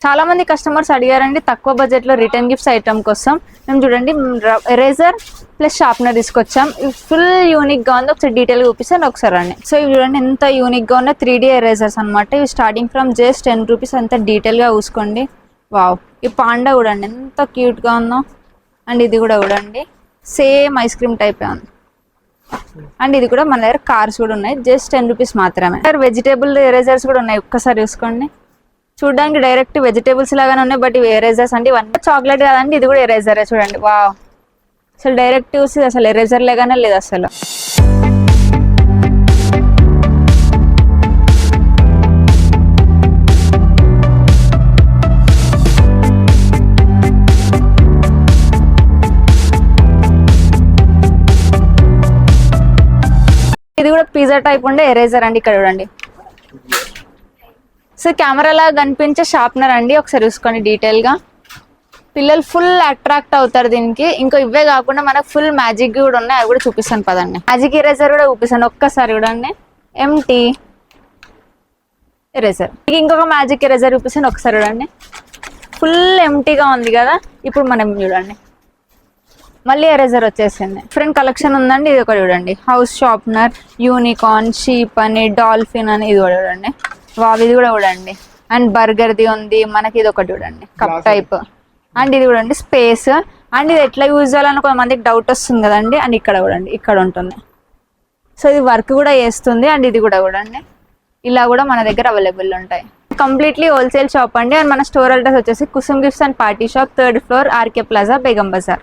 చాలా మంది కస్టమర్స్ అడిగారండి తక్కువ బడ్జెట్ లో రిటర్న్ గిఫ్ట్స్ ఐటమ్ కోసం. మేము చూడండి ఎరేజర్ ప్లస్ షార్ప్నర్ తీసుకొచ్చాం. ఫుల్ యూనిక్ గా ఉంది. ఒకసారి డీటెయిల్ గా చూపిస్తాను ఒకసారి అండి. సో ఇవి చూడండి ఎంత యూనిక్ గా ఉన్న 3D ఎరేజర్స్ అనమాట. ఇవి స్టార్టింగ్ ఫ్రమ్ జస్ట్ 10 రూపీస్. అంత డీటెయిల్ గా చూసుకోండి. వావ్, ఈ పాండా కూడా అండి ఎంత క్యూట్ గా ఉందో. అండ్ ఇది కూడా చూడండి సేమ్ ఐస్ క్రీమ్ టైప్ ఉంది. అండ్ ఇది కూడా మన దగ్గర కార్స్ కూడా ఉన్నాయి. జస్ట్ 10 రూపీస్ మాత్రమే. వెజిటేబుల్ ఎరేజర్స్ కూడా ఉన్నాయి. ఒక్కసారి చూసుకోండి. చూడడానికి డైరెక్ట్ వెజిటేబుల్స్ లాగానే ఉన్నాయి. బట్ ఇవి ఎరేజర్స్ అండి. ఇవన్నీ చాక్లెట్ కదండి. ఇది కూడా ఎరేజరే చూడండి. వావ్, అసలు డైరెక్ట్ చూసి అసలు ఎరేజర్ లాగానే లేదు అసలు. ఇది కూడా పిజ్జా టైప్ ఉండే ఎరేజర్ అండి. ఇక్కడ చూడండి. సో కెమెరాలా కనిపించే షార్ప్నర్ అండి. ఒకసారి చూసుకోండి డీటెయిల్ గా. పిల్లలు ఫుల్ అట్రాక్ట్ అవుతారు దీనికి. ఇంకా ఇవే కాకుండా మనకు ఫుల్ మ్యాజిక్ కూడా ఉన్నాయి. అవి కూడా చూపిస్తాను పదండి. మ్యాజిక్ ఎరేజర్ కూడా చూపిస్తాను ఒక్కసారి చూడండి. Empty eraser. ఇంకొక మ్యాజిక్ ఎరేజర్ చూపిస్తాను ఒకసారి చూడండి. ఫుల్ ఎంటీగా ఉంది కదా. ఇప్పుడు మనం చూడండి మళ్ళీ ఎరేజర్ వచ్చేసింది. డిఫరెంట్ కలెక్షన్ ఉందండి. ఇది ఒకటి చూడండి. హౌస్ షార్ప్నర్, యూనికార్న్, షీప్ అని, డాల్ఫిన్ అని. ఇది కూడా చూడండి. వావ్, ఇది కూడా చూడండి. అండ్ బర్గర్ది ఉంది మనకి. ఇది ఒకటి చూడండి కప్ టైప్. అండ్ ఇది చూడండి స్పేస్. అండ్ ఇది ఎట్లా యూజ్ చేయాలని కొంతమందికి డౌట్ వస్తుంది కదండి. అండ్ ఇక్కడ చూడండి ఇక్కడ ఉంటుంది. సో ఇది వర్క్ కూడా చేస్తుంది. అండ్ ఇది కూడా చూడండి ఇలా కూడా మన దగ్గర అవైలబుల్ ఉంటాయి. కంప్లీట్లీ హోల్సేల్ షాప్ అండి. అండ్ మన స్టోర్ అడ్రస్ వచ్చేసి Kusum gifts and party shop, 3rd floor, RK plaza, Begum Bazar.